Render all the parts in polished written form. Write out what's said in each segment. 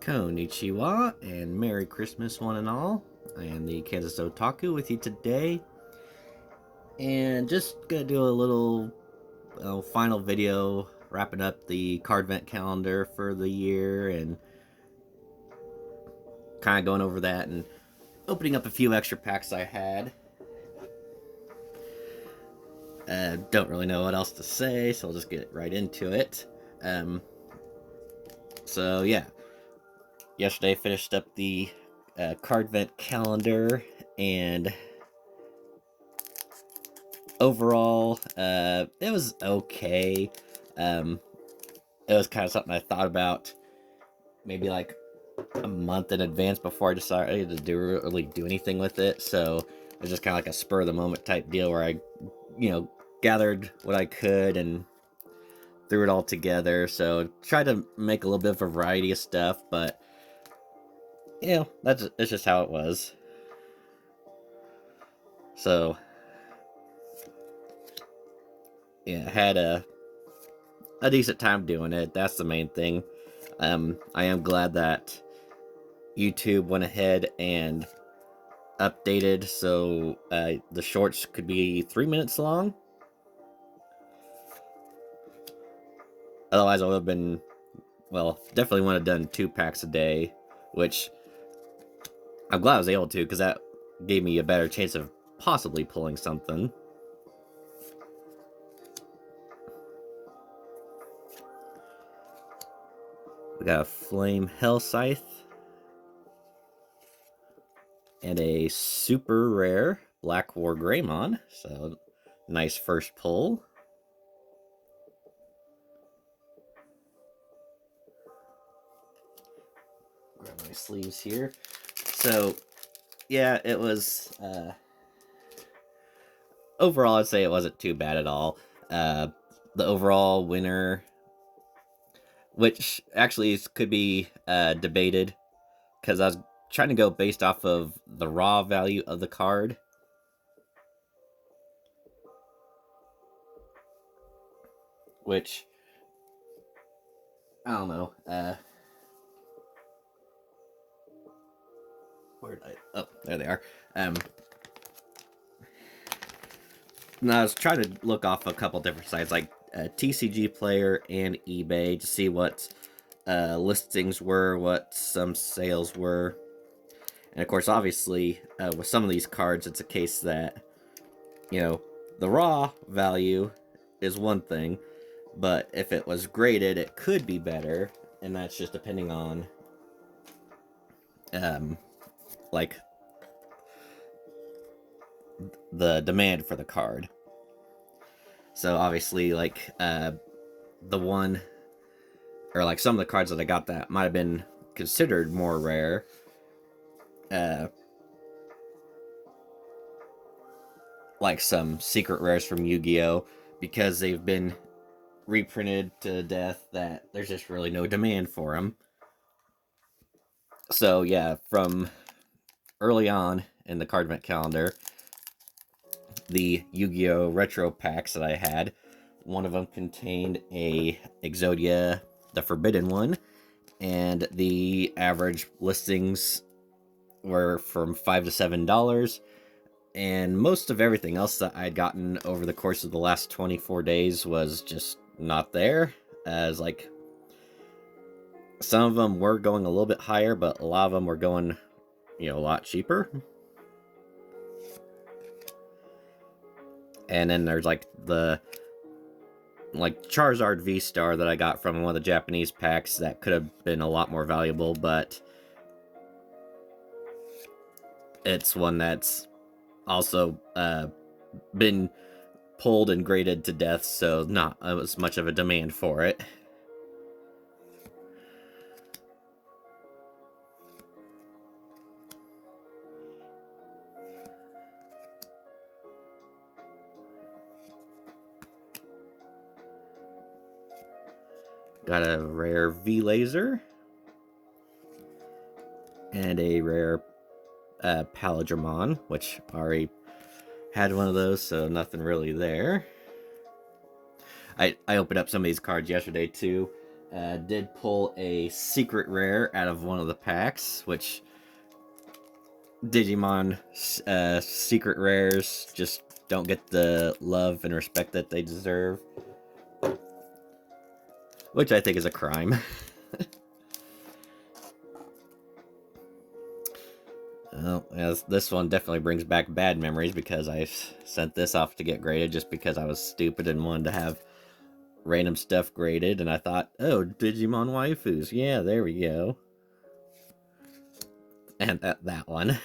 Konnichiwa and Merry Christmas, one and all. I am the Kansas Otaku with you today, and just gonna do a little final video wrapping up the CARDvent calendar for the year and kind of going over that and opening up a few extra packs I had. Don't really know what else to say, so I'll just get right into it. So yeah, yesterday finished up the CARDvent calendar, and overall, it was okay. It was kind of something I thought about maybe like a month in advance before I decided to really do anything with it. So it was just kind of like a spur of the moment type deal where I, gathered what I could and threw it all together. So tried to make a little bit of a variety of stuff, but that's just how it was. So yeah, I had a decent time doing it. That's the main thing. I am glad that YouTube went ahead and updated so the shorts could be 3 minutes long. Otherwise, I would have been, definitely would have done 2 packs a day, which I'm glad I was able to, because that gave me a better chance of possibly pulling something. We got a Flame Hell Scythe and a super rare Black War Greymon, so nice first pull. Grab my sleeves here. So yeah, it was overall I'd say it wasn't too bad at all. The overall winner, which actually could be debated, because I was trying to go based off of the raw value of the card. Which, I don't know. Where did I... Oh, there they are. Now I was trying to look off a couple different sites, like TCG Player and eBay, to see what listings were, what some sales were. And of course, obviously, with some of these cards, it's a case that, the raw value is one thing, but if it was graded, it could be better, and that's just depending on, like, the demand for the card. So obviously, like, the one, or like some of the cards that I got that might have been considered more rare, like some secret rares from Yu-Gi-Oh!, because they've been reprinted to death, that there's just really no demand for them. So yeah, from early on in the CARDvent calendar, the Yu-Gi-Oh! Retro packs that I had, one of them contained a Exodia, the Forbidden one, and the average listings were from $5 to $7, and most of everything else that I'd gotten over the course of the last 24 days was just not there. As like, some of them were going a little bit higher, but a lot of them were going, a lot cheaper. And then there's like the Charizard V-Star that I got from one of the Japanese packs that could have been a lot more valuable, but it's one that's also been pulled and graded to death, so not as much of a demand for it. Got a rare V-Laser and a rare Paladramon, which already had one of those, so nothing really there. I opened up some of these cards yesterday too. did pull a secret rare out of one of the packs, which Digimon secret rares just don't get the love and respect that they deserve, which I think is a crime. Well, this one definitely brings back bad memories because I sent this off to get graded just because I was stupid and wanted to have random stuff graded, and I thought, oh, Digimon waifus, yeah, there we go. And that one.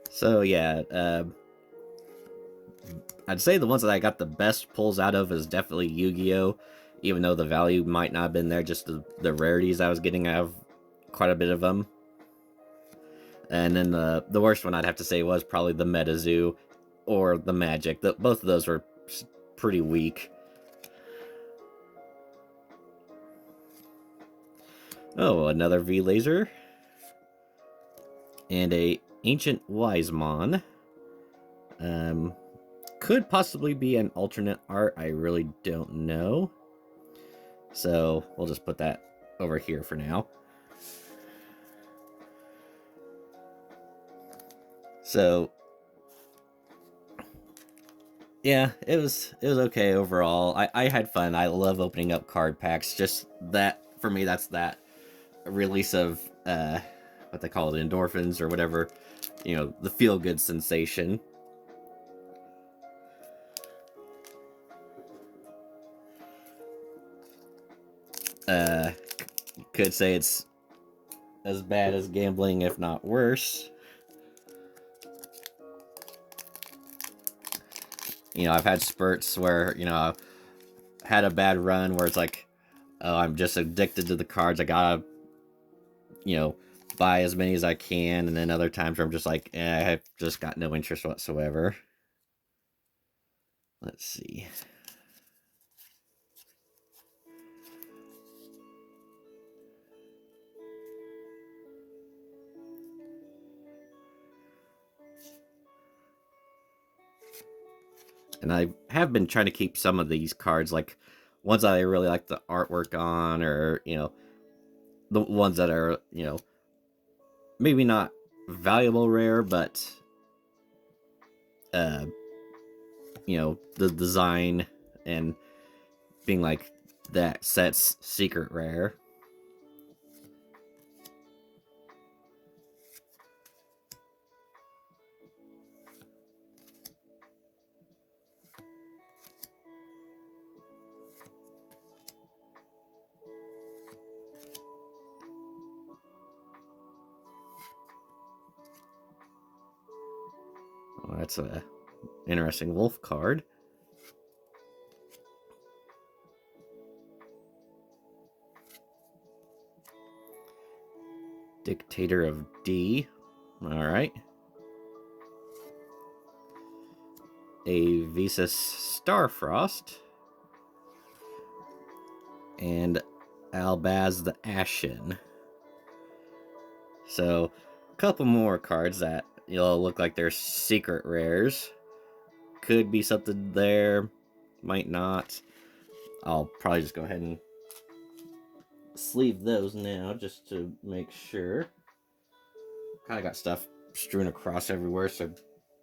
So yeah, I'd say the ones that I got the best pulls out of is definitely Yu-Gi-Oh! Even though the value might not have been there, just the rarities I was getting out of quite a bit of them. And then the worst one I'd have to say was probably the MetaZoo or the Magic. Both of those were pretty weak. Oh, another V-Laser. And a Ancient Wisemon. Could possibly be an alternate art, I really don't know. So we'll just put that over here for now. So yeah, it was okay overall. I had fun. I love opening up card packs. Just that, for me, that's that release of what they call it, endorphins or whatever, you know, the feel-good sensation. Could say it's as bad as gambling, if not worse. You know, I've had spurts where, you know, I've had a bad run where it's like, oh, I'm just addicted to the cards. I gotta, you know, buy as many as I can. And then other times where I'm just like, I've just got no interest whatsoever. Let's see. And I have been trying to keep some of these cards, like ones that I really like the artwork on, or, you know, the ones that are, you know, maybe not valuable rare, but, you know, the design and being like that set's secret rare. Oh, that's a interesting wolf card. Dictator of D. Alright. A Visas Starfrost. And Albaz the Ashen. So, a couple more cards that, you know, look like they're secret rares. Could be something there, might not. I'll probably just go ahead and sleeve those now just to make sure. Kind of got stuff strewn across everywhere, so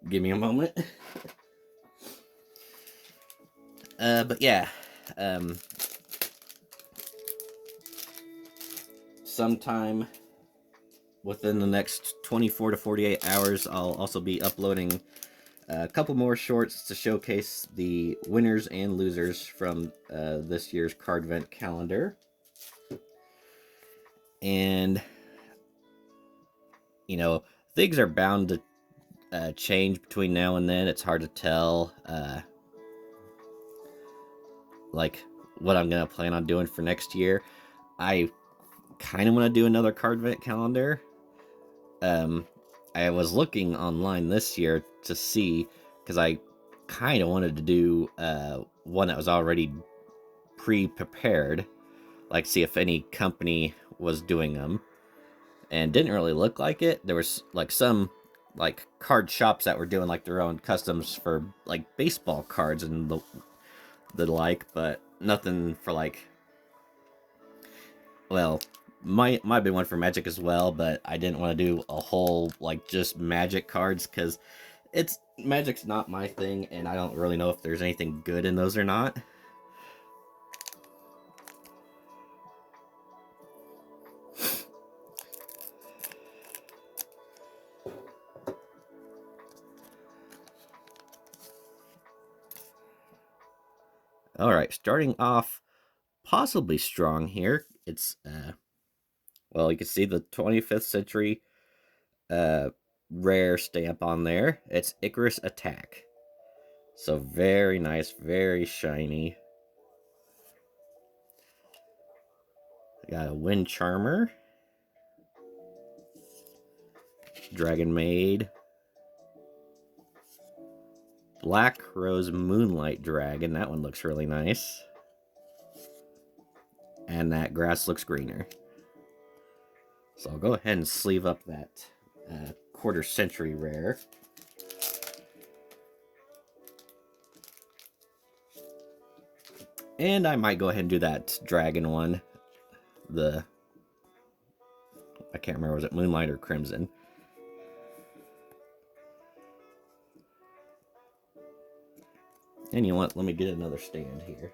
give me a moment. But yeah, sometime within the next 24 to 48 hours, I'll also be uploading a couple more shorts to showcase the winners and losers from this year's CARDvent calendar. And, you know, things are bound to change between now and then. It's hard to tell, like, what I'm going to plan on doing for next year. I kind of want to do another CARDvent calendar. I was looking online this year to see, because I kind of wanted to do one that was already pre-prepared, like see if any company was doing them. and didn't really look like it. There was like some like card shops that were doing like their own customs for like baseball cards and the like, but nothing for like, well, might be one for Magic as well, but I didn't want to do a whole like just Magic cards because it's Magic's not my thing, and I don't really know if there's anything good in those or not. All right, starting off possibly strong here. It's well, you can see the 25th century uh rare stamp on there. It's Icarus Attack. So very nice, very shiny. Got a Wind Charmer, Dragon Maid, Black Rose Moonlight Dragon. That one looks really nice. And that grass looks greener. So I'll go ahead and sleeve up that quarter century rare. And I might go ahead and do that dragon one. I can't remember, was it Moonlight or Crimson? And you know what? Let me get another stand here.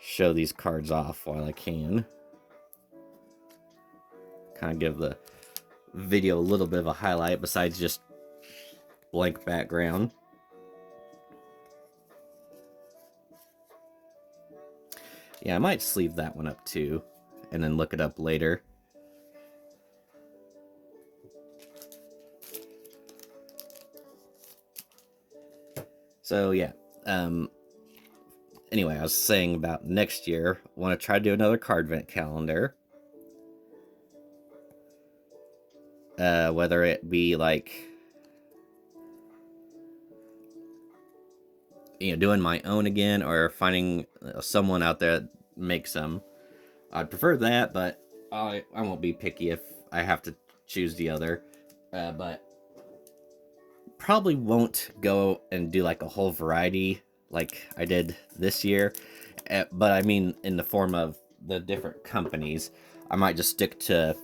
Show these cards off while I can. Kind of give the video a little bit of a highlight besides just blank background. Yeah, I might sleeve that one up too, and then look it up later. So yeah, anyway, I was saying about next year, I want to try to do another CARDvent calendar. Whether it be like, you know, doing my own again or finding someone out there that makes them. I'd prefer that, but I won't be picky if I have to choose the other. But probably won't go and do like a whole variety like I did this year. But I mean, in the form of the different companies, I might just stick to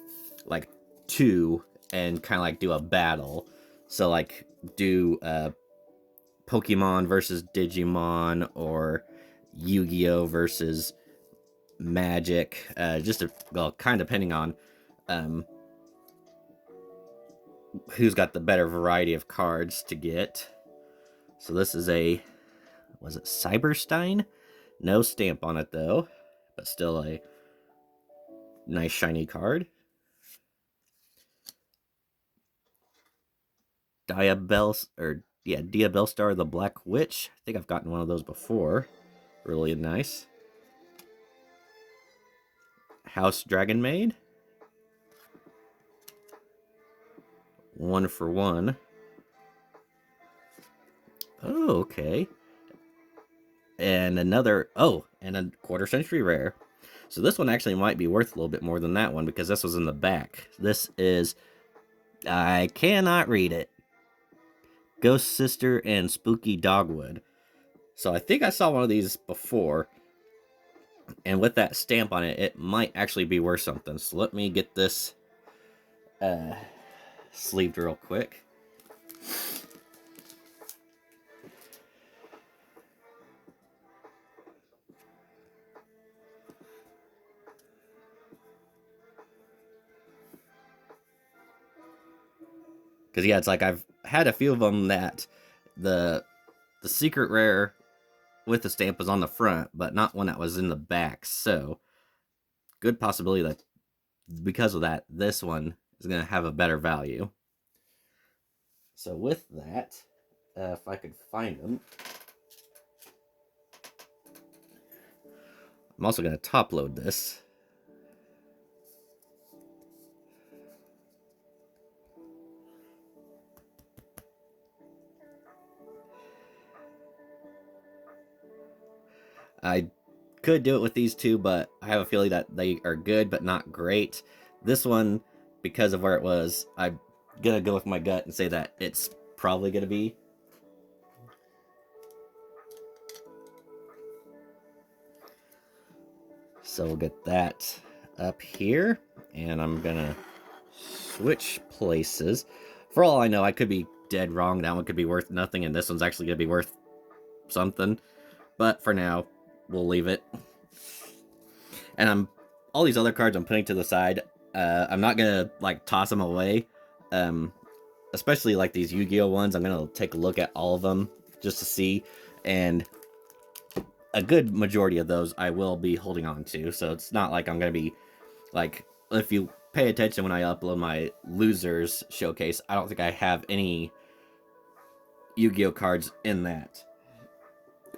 like two and kind of like do a battle. So like do Pokemon versus Digimon or Yu-Gi-Oh versus Magic. Well, kind of depending on who's got the better variety of cards to get. So this is was it Cyberstein? No stamp on it though, but still a nice shiny card. Diabellstar the Black Witch. I think I've gotten one of those before. Really nice. House Dragon Maid. 1-for-1. Oh, okay. And another, and a quarter century rare. So this one actually might be worth a little bit more than that one because this was in the back. This is, I cannot read it, Ghost Sister and Spooky Dogwood. So I think I saw one of these before, and with that stamp on it, it might actually be worth something. So let me get this sleeved real quick. Because yeah, it's like I've had a few of them that the secret rare with the stamp was on the front, but not one that was in the back. So good possibility that because of that, this one is going to have a better value. So with that, if I could find them, I'm also going to top load this. I could do it with these two, but I have a feeling that they are good, but not great. This one, because of where it was, I'm gonna go with my gut and say that it's probably gonna be. So we'll get that up here, and I'm gonna switch places. For all I know, I could be dead wrong. That one could be worth nothing, and this one's actually gonna be worth something. But for now, we'll leave it. And all these other cards I'm putting to the side. I'm not gonna like toss them away. Especially like these Yu-Gi-Oh ones. I'm gonna take a look at all of them just to see, and a good majority of those I will be holding on to. So it's not like I'm gonna be like, if you pay attention when I upload my losers showcase, I don't think I have any Yu-Gi-Oh cards in that.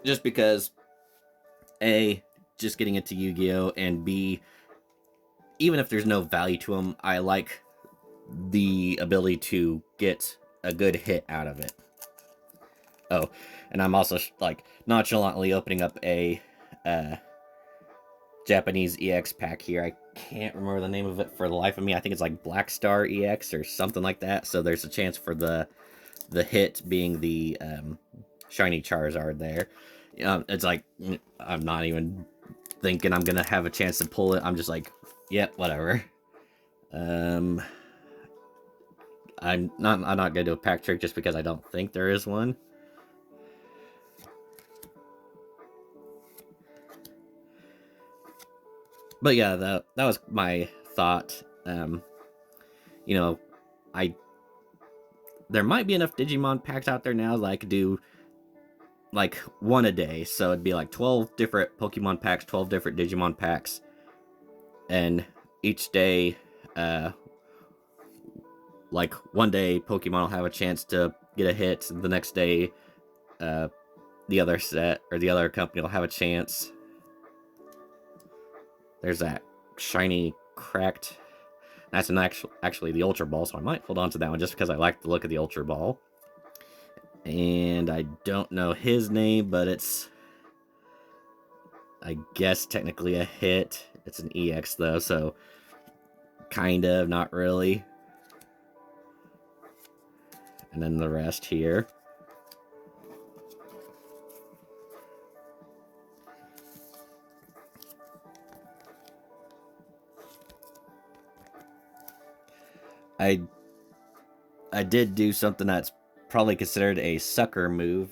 Just because A, just getting into Yu-Gi-Oh, and B, even if there's no value to them, I like the ability to get a good hit out of it. Oh, and I'm also like nonchalantly opening up a Japanese EX pack here. I can't remember the name of it for the life of me. I think it's like Black Star EX or something like that. So there's a chance for the hit being the shiny Charizard there. It's like, I'm not even thinking I'm gonna have a chance to pull it. I'm just like, yep, whatever. I'm not gonna do a pack trick just because I don't think there is one. But yeah, that was my thought. You know, there might be enough Digimon packs out there now that I could do like one a day. So it'd be like 12 different Pokemon packs, 12 different Digimon packs. And each day, like one day Pokemon will have a chance to get a hit. The next day, the other set or the other company will have a chance. There's that shiny cracked. That's an actually the Ultra Ball, so I might hold on to that one just because I like the look of the Ultra Ball. And I don't know his name, but it's, I guess, technically a hit. It's an EX though, so kind of, not really. And then the rest here. I did do something that's probably considered a sucker move.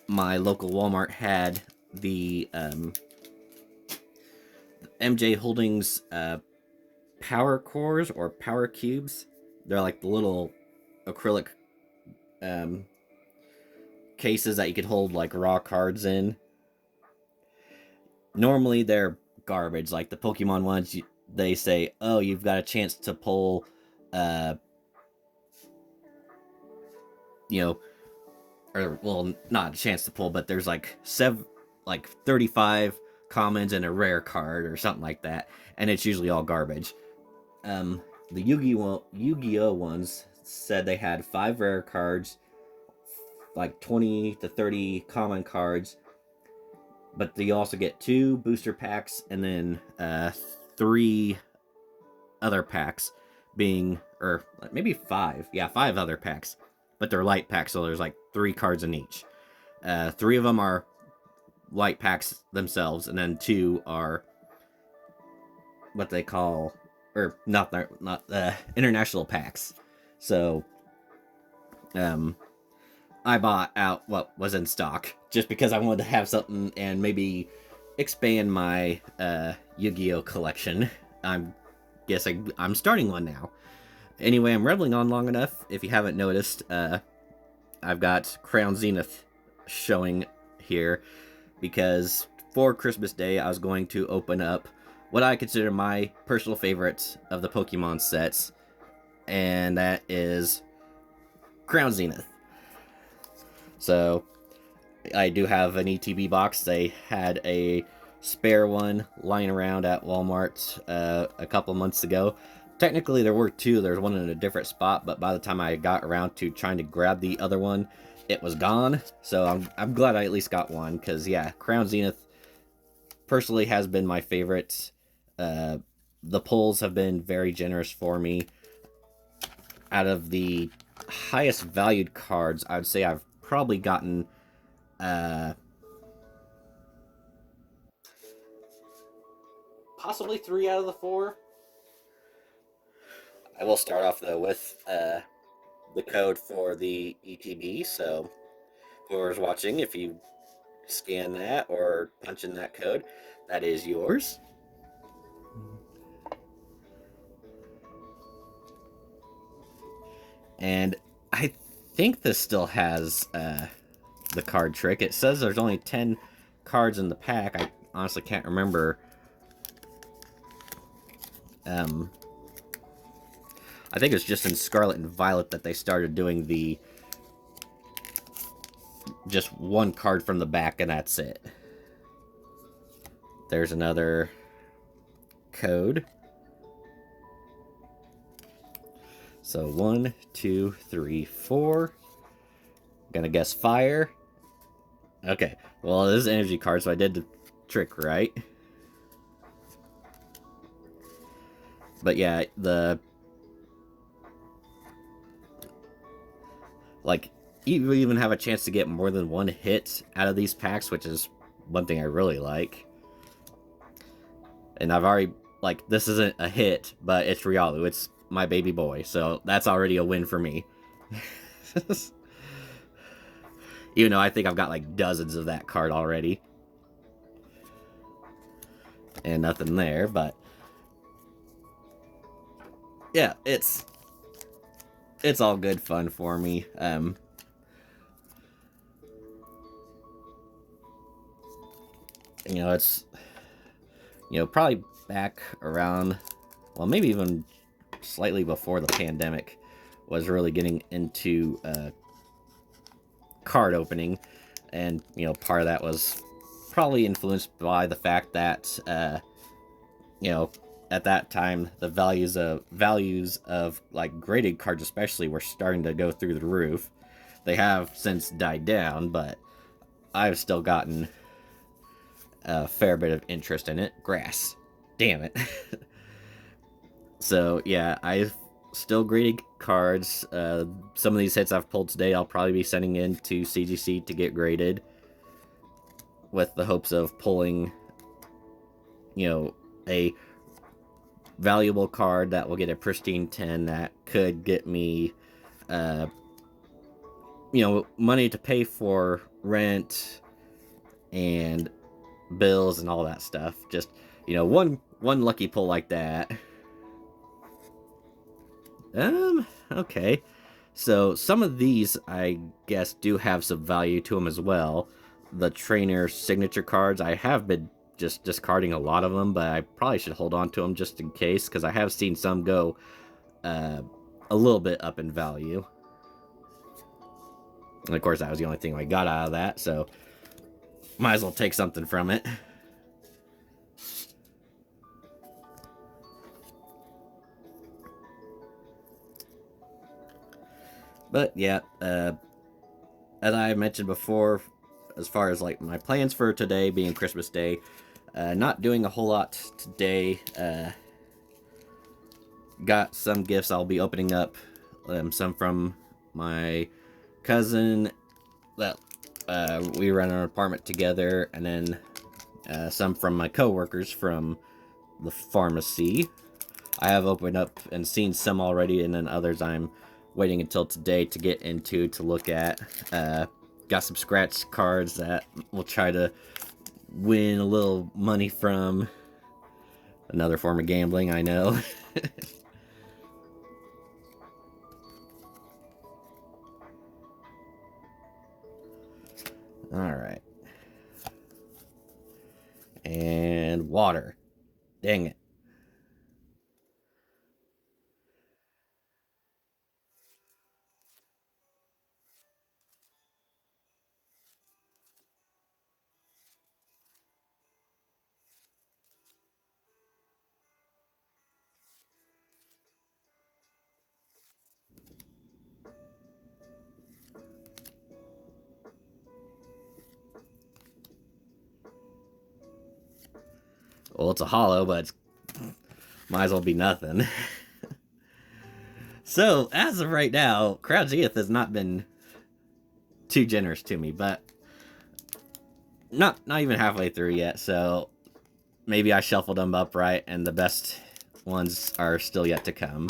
My local Walmart had the MJ Holdings power cores or power cubes. They're like the little acrylic cases that you could hold like raw cards in. Normally they're garbage. Like the Pokemon ones, they say, oh, you've got a chance to pull, you know, or, well, not a chance to pull, but there's like 35 commons and a rare card or something like that, and it's usually all garbage. The Yu-Gi-Oh ones said they had 5 rare cards, like 20 to 30 common cards, but you also get 2 booster packs and then 3 other packs, being, or maybe 5, yeah, 5 other packs, but they're light packs, so there's like 3 cards in each. 3 of them are light packs themselves, and then 2 are what they call, or not international packs. So I bought out what was in stock just because I wanted to have something and maybe expand my Yu-Gi-Oh collection. I'm guessing I'm starting one now. Anyway, I'm rambling on long enough. If you haven't noticed, I've got Crown Zenith showing here because for Christmas Day I was going to open up what I consider my personal favorites of the Pokemon sets, and that is Crown Zenith. So I do have an ETB box. They had a spare one lying around at Walmart a couple months ago. Technically there were 2. There's one in a different spot, but by the time I got around to trying to grab the other one, it was gone. So I'm glad I at least got one, because yeah, Crown Zenith personally has been my favorite. Uh, the pulls have been very generous for me. Out of the highest valued cards, I would say I've probably gotten possibly 3 out of the 4. I will start off though with the code for the ETB. So whoever's watching, if you scan that or punch in that code, that is yours. And I think this still has the card trick. It says there's only 10 cards in the pack. I honestly can't remember. I think it's just in Scarlet and Violet that they started doing the just one card from the back and that's it. There's another code. So 1, 2, 3, 4. Gonna guess fire. Okay, well, this is an energy card, so I did the trick right. But yeah, like, you even have a chance to get more than one hit out of these packs, which is one thing I really like. And I've already, like, this isn't a hit, but it's Riolu. It's my baby boy, so that's already a win for me. Even though I think I've got like dozens of that card already. And nothing there, but yeah, it's all good fun for me. It's probably back around, well, maybe even slightly before the pandemic, was really getting into card opening, and part of that was probably influenced by the fact that at that time the values of like graded cards especially were starting to go through the roof. They have since died down, but I've still gotten a fair bit of interest in it. Grass, damn it. So yeah, I've still graded cards. Some of these hits I've pulled today I'll probably be sending in to CGC to get graded, with the hopes of pulling a valuable card that will get a pristine 10 that could get me money to pay for rent and bills and all that stuff. Just one lucky pull like that. Okay, so some of these I guess do have some value to them as well. The trainer signature cards, I have been just discarding a lot of them, but I probably should hold on to them just in case, because I have seen some go a little bit up in value. And of course, that was the only thing I got out of that, so might as well take something from it. But yeah, as I mentioned before, as far as like my plans for today being Christmas Day, not doing a whole lot today. Got some gifts I'll be opening up. Some from my cousin that we run an apartment together, and then some from my coworkers from the pharmacy. I have opened up and seen some already, and then others I'm waiting until today to get into to look at. Got some scratch cards that we'll try to win a little money from. Another form of gambling, I know. Alright. And water. Dang it. Well, it's a hollow, but it's, might as well be nothing. So, as of right now, Crowd Zenith has not been too generous to me, but not even halfway through yet, so maybe I shuffled them up right, and the best ones are still yet to come.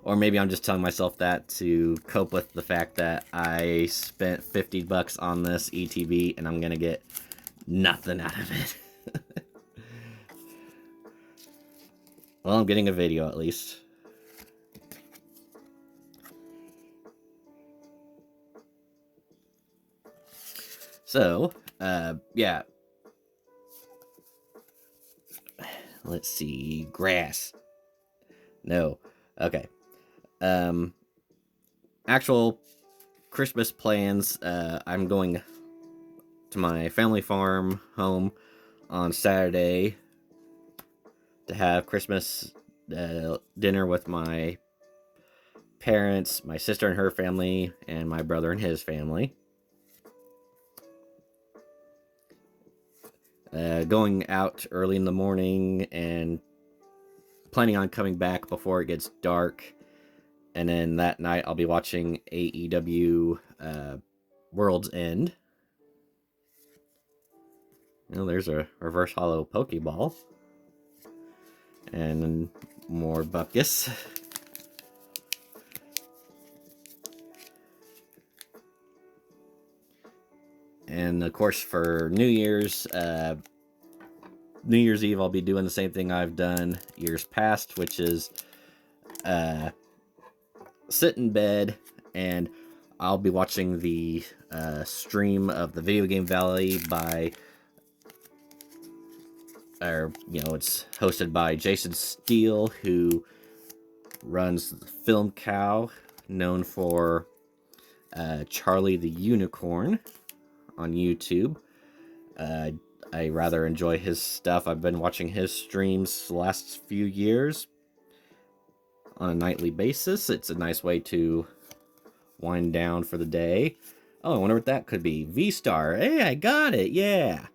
Or maybe I'm just telling myself that to cope with the fact that I spent $50 on this ETB, and I'm gonna get nothing out of it. Well, I'm getting a video at least. So, yeah. Let's see. Grass. No. Okay. Actual Christmas plans. I'm going to my family farm home on Saturday to have Christmas dinner with my parents, my sister and her family, and my brother and his family. Going out early in the morning and planning on coming back before it gets dark. And then that night I'll be watching AEW World's End. You know, there's a reverse hollow Pokeball. And more Buckus. And of course for New Year's Eve, I'll be doing the same thing I've done years past, which is sit in bed, and I'll be watching the stream of the Video Game Valley by, it's hosted by Jason Steele, who runs Film Cow, known for Charlie the Unicorn on YouTube. I rather enjoy his stuff. I've been watching his streams the last few years on a nightly basis. It's a nice way to wind down for the day. Oh, I wonder what that could be. V-Star. Hey, I got it. Yeah.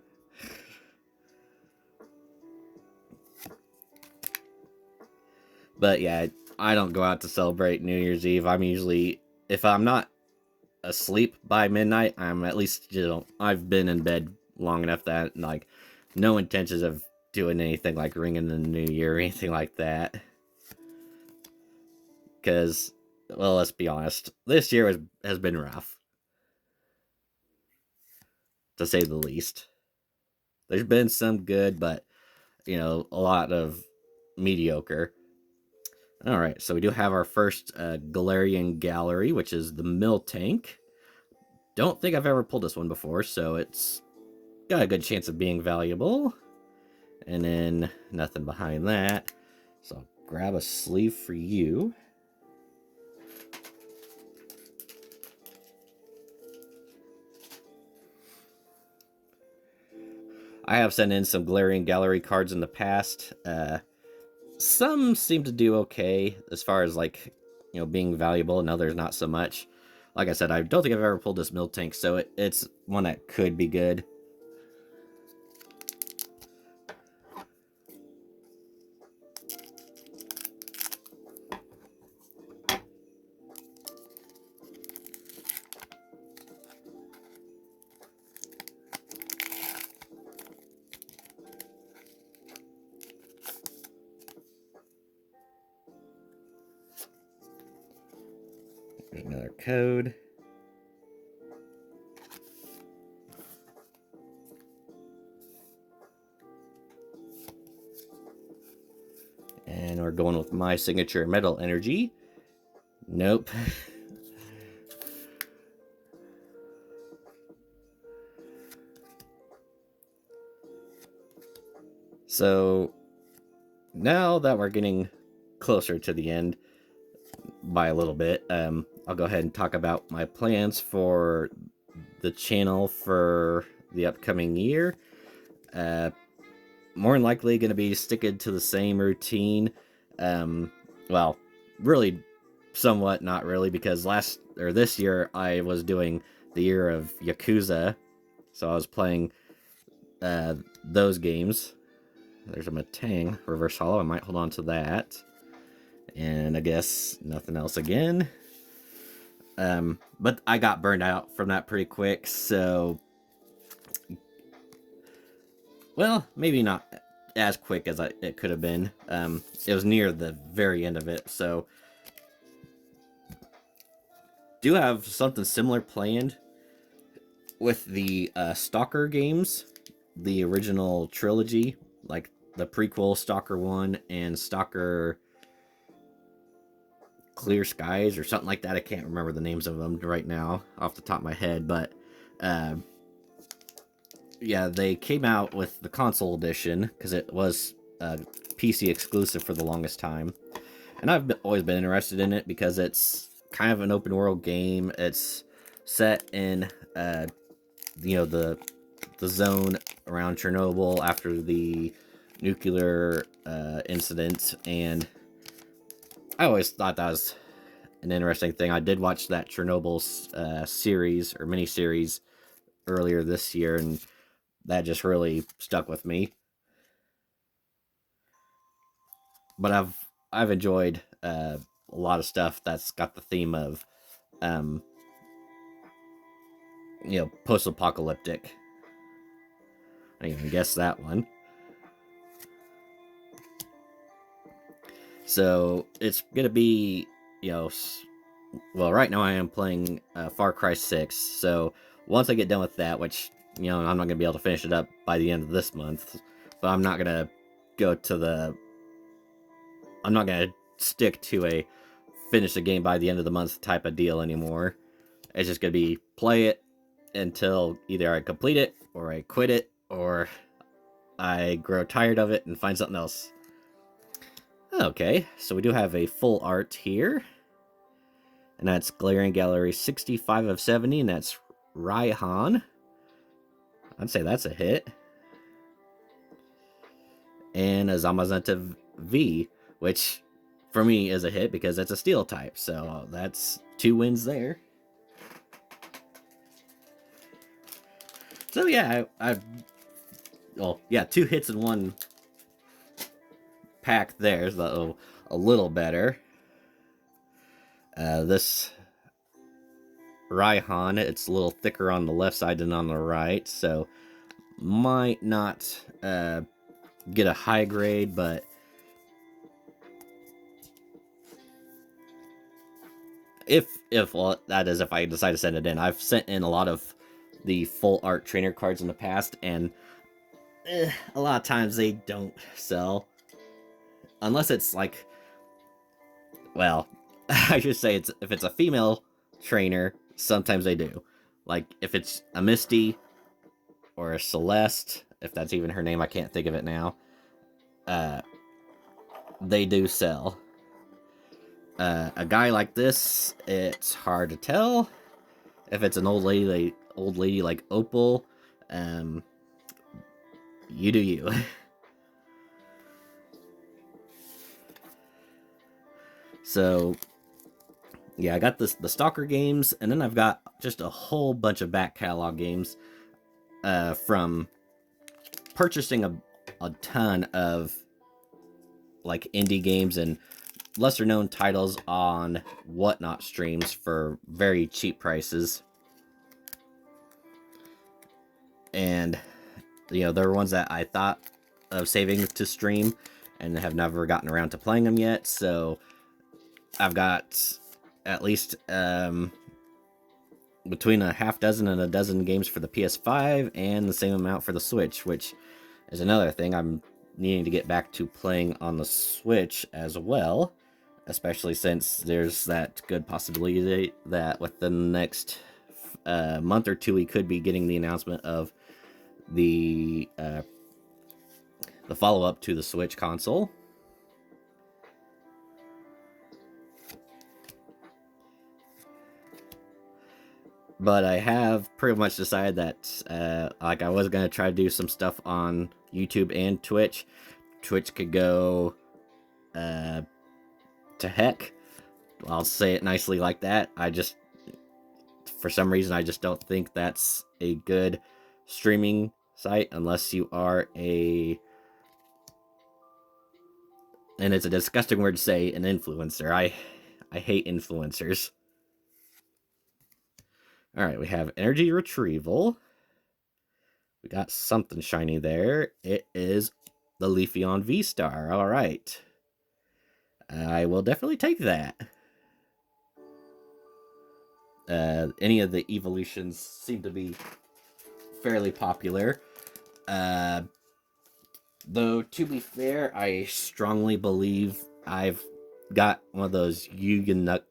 But yeah, I don't go out to celebrate New Year's Eve. I'm usually, if I'm not asleep by midnight, I'm at least, I've been in bed long enough that, like, no intentions of doing anything like ringing the New Year or anything like that. Because, well, let's be honest, this year has been rough, to say the least. There's been some good, but, a lot of mediocre. Alright, so we do have our first Galarian Gallery, which is the Miltank. Don't think I've ever pulled this one before, so it's got a good chance of being valuable. And then nothing behind that. So I'll grab a sleeve for you. I have sent in some Galarian Gallery cards in the past. Some seem to do okay as far as, like, being valuable, and others not so much. Like I said, I don't think I've ever pulled this Miltank, so it's one that could be good. Another code. And we're going with my signature Metal Energy. Nope. So now that we're getting closer to the end by a little bit, I'll go ahead and talk about my plans for the channel for the upcoming year. More than likely going to be sticking to the same routine. Well, really, somewhat not really, because this year I was doing the year of Yakuza, so I was playing those games. There's a Matang reverse hollow. I might hold on to that. And I guess nothing else again. But I got burned out from that pretty quick, so... Well, maybe not as quick as it could have been. It was near the very end of it, so... Do have something similar planned with the Stalker games, the original trilogy, like the prequel Stalker 1 and Stalker Clear Skies or something like that. I can't remember the names of them right now off the top of my head, but yeah, they came out with the console edition because it was PC exclusive for the longest time. And I've always been interested in it because it's kind of an open world game. It's set in the zone around Chernobyl after the nuclear incident, and I always thought that was an interesting thing. I did watch that Chernobyl series or mini-series earlier this year, and that just really stuck with me. But I've enjoyed a lot of stuff that's got the theme of post-apocalyptic. I didn't even guess that one. So it's gonna be, well, right now I am playing Far Cry 6. So once I get done with that, which I'm not gonna be able to finish it up by the end of this month, but I'm not gonna I'm not gonna stick to a finish the game by the end of the month type of deal anymore. It's just gonna be play it until either I complete it or I quit it or I grow tired of it and find something else. Okay, so we do have a full art here. And that's Glaring Gallery 65 of 70, and that's Raihan. I'd say that's a hit. And a Zamazenta V, which for me is a hit because it's a steel type. So that's 2 wins there. So yeah, well, yeah, 2 hits in 1 pack there, so a little better. This Raihan, it's a little thicker on the left side than on the right, so might not get a high grade, but well, that is if I decide to send it in. I've sent in a lot of the full art trainer cards in the past, and a lot of times they don't sell. Unless it's like, well, I should say if it's a female trainer, sometimes they do. Like if it's a Misty or a Celeste, if that's even her name, I can't think of it now. They do sell. A guy like this, it's hard to tell. If it's an old lady like Opal, you do you. So, yeah, I got the Stalker games, and then I've got just a whole bunch of back catalog games from purchasing a ton of like indie games and lesser known titles on Whatnot streams for very cheap prices. And there were ones that I thought of saving to stream and have never gotten around to playing them yet, so I've got at least between a half dozen and a dozen games for the PS5 and the same amount for the Switch, which is another thing I'm needing to get back to playing on the Switch as well, especially since there's that good possibility that within the next month or two we could be getting the announcement of the follow-up to the Switch console. But I have pretty much decided that I was going to try to do some stuff on YouTube and Twitch. Twitch could go to heck. I'll say it nicely like that. For some reason, I just don't think that's a good streaming site unless you are a And it's a disgusting word to say, an influencer. I hate influencers. Alright, we have energy retrieval. We got something shiny there. It is the Leafeon V-Star. Alright. I will definitely take that. Any of the evolutions seem to be fairly popular. Though, to be fair, I strongly believe I've got one of those Nagaba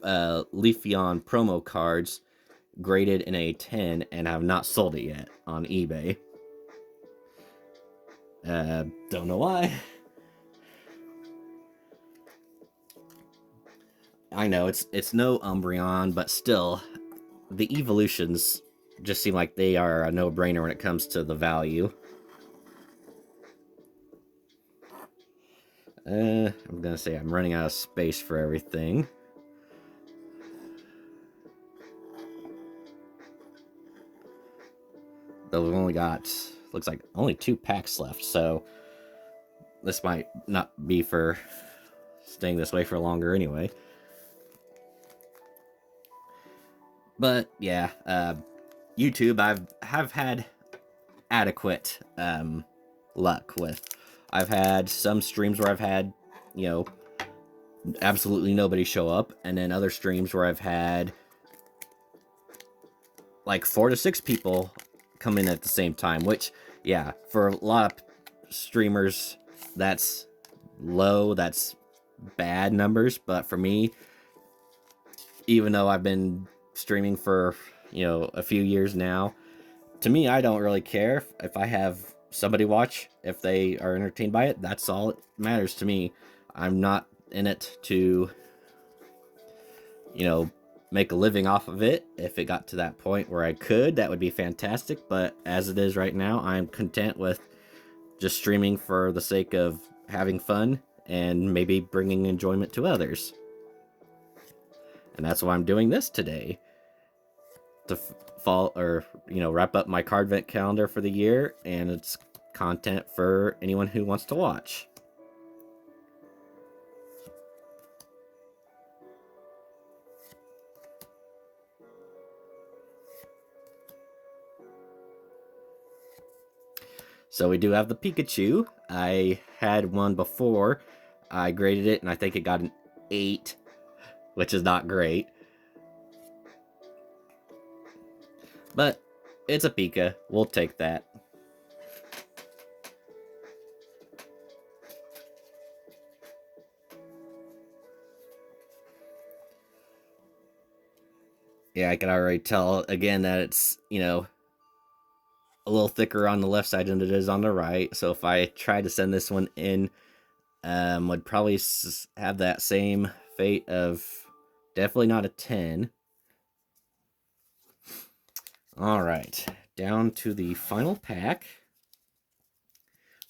Leafeon promo cards graded in a 10 and have not sold it yet on eBay. Don't know why. I know it's no Umbreon, but still, the evolutions just seem like they are a no-brainer when it comes to the value. I'm gonna say I'm running out of space for everything. Though we've only got, looks like only 2 packs left, so this might not be for staying this way for longer anyway. But yeah, YouTube have had adequate luck with. I've had some streams where I've had, you know, absolutely nobody show up, and then other streams where I've had like 4 to 6 people come in at the same time, which, yeah, for a lot of streamers, that's low, that's bad numbers, but for me, even though I've been streaming for, you know, a few years now, to me, I don't really care if I have somebody watch. If they are entertained by it, that's all it matters to me. I'm not in it to, you know, make a living off of it. If it got to that point where I could, that would be fantastic. But as it is right now, I'm content with just streaming for the sake of having fun and maybe bringing enjoyment to others. And that's why I'm doing this today, to wrap up my CARDvent calendar for the year, and it's content for anyone who wants to watch. So we do have the Pikachu. I had one before. I graded it, and I think it got an 8, which is not great. But it's a Pika. We'll take that. Yeah, I can already tell, again, that it's, you know, a little thicker on the left side than it is on the right. So if I try to send this one in, would probably have that same fate of definitely not a 10. All right, down to the final pack,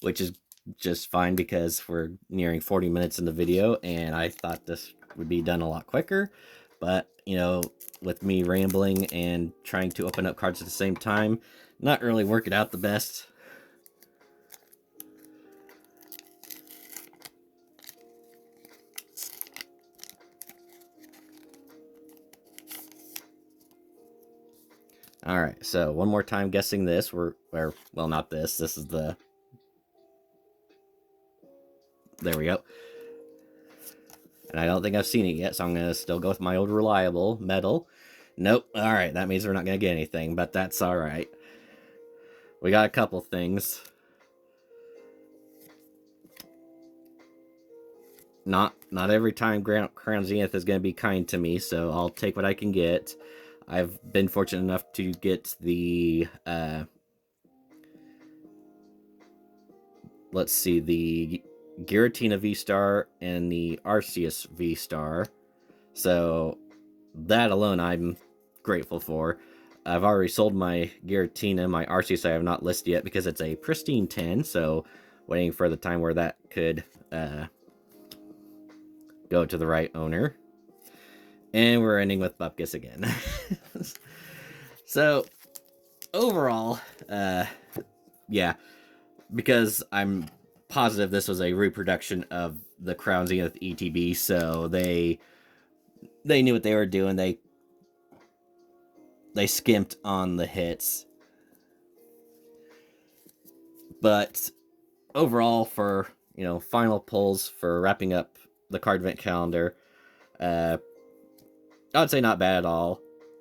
which is just fine because we're nearing 40 minutes in the video, and I thought this would be done a lot quicker. But, you know, with me rambling and trying to open up cards at the same time, not really working out the best. All right, so one more time guessing this. Well, not this. This is the... There we go. And I don't think I've seen it yet, so I'm going to still go with my old reliable metal. Nope. All right, that means we're not going to get anything, but that's all right. We got a couple things. Not every time Crown Zenith is going to be kind to me, so I'll take what I can get. I've been fortunate enough to get the, let's see, the Giratina V-Star and the Arceus V-Star. So that alone I'm grateful for. I've already sold my Giratina. My Arceus I have not listed yet because it's a pristine 10, so waiting for the time where that could go to the right owner. And we're ending with Bupkis again. So, overall, yeah, because I'm positive this was a reproduction of the Crown Zenith ETB, so they knew what they were doing. They skimped on the hits. But overall, for final pulls for wrapping up the CARDvent calendar, I would say not bad at all.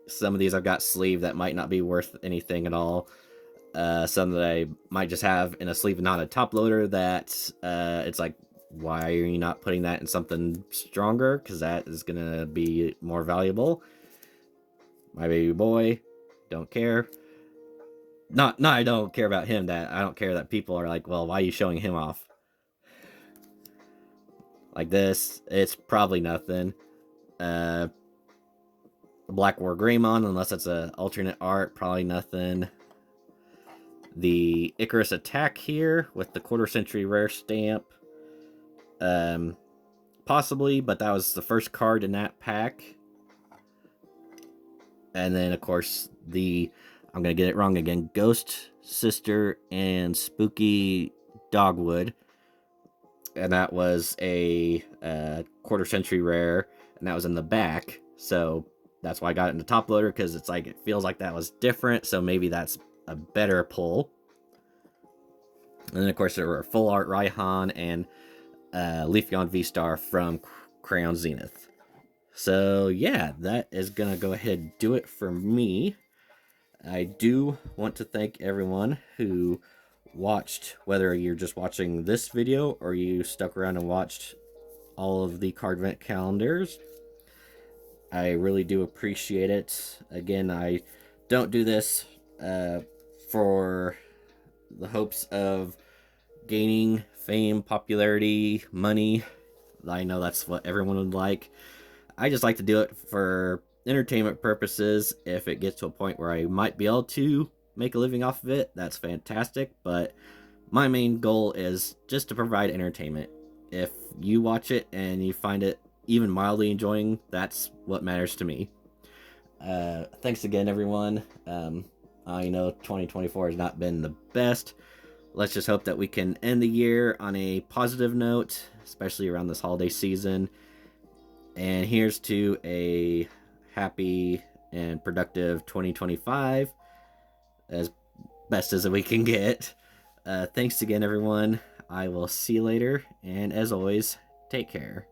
Some of these I've got sleeve that might not be worth anything at all. Some that I might just have in a sleeve, not a top loader, that it's like, why are you not putting that in something stronger? Because that is going to be more valuable. My baby boy, don't care. Not I don't care about him, that I don't care that people are like, well, why are you showing him off? Like this, it's probably nothing. Black War Greymon, unless that's an alternate art, probably nothing. The Icarus Attack here with the quarter century rare stamp, possibly, but that was the first card in that pack. And then, of course, I'm gonna get it wrong again, Ghost Sister and Spooky Dogwood, and that was a quarter century rare, and that was in the back. So that's why I got it in the top loader, because it's like, it feels like that was different, so maybe that's a better pull. And then, of course, there were full art Raihan and Leafeon V-Star from Crown Zenith. So yeah, that is gonna go ahead and do it for me. I do want to thank everyone who watched, whether you're just watching this video or you stuck around and watched all of the CARDvent calendars. I really do appreciate it. Again, I don't do this for the hopes of gaining fame, popularity, money. I know that's what everyone would like. I just like to do it for entertainment purposes. If it gets to a point where I might be able to make a living off of it, that's fantastic. But my main goal is just to provide entertainment. If you watch it and you find it even mildly enjoying, that's what matters to me. Thanks again, everyone. I know 2024 has not been the best. Let's just hope that we can end the year on a positive note, especially around this holiday season. And here's to a happy and productive 2025, as best as we can get. Thanks again, everyone. I will see you later, and as always, take care.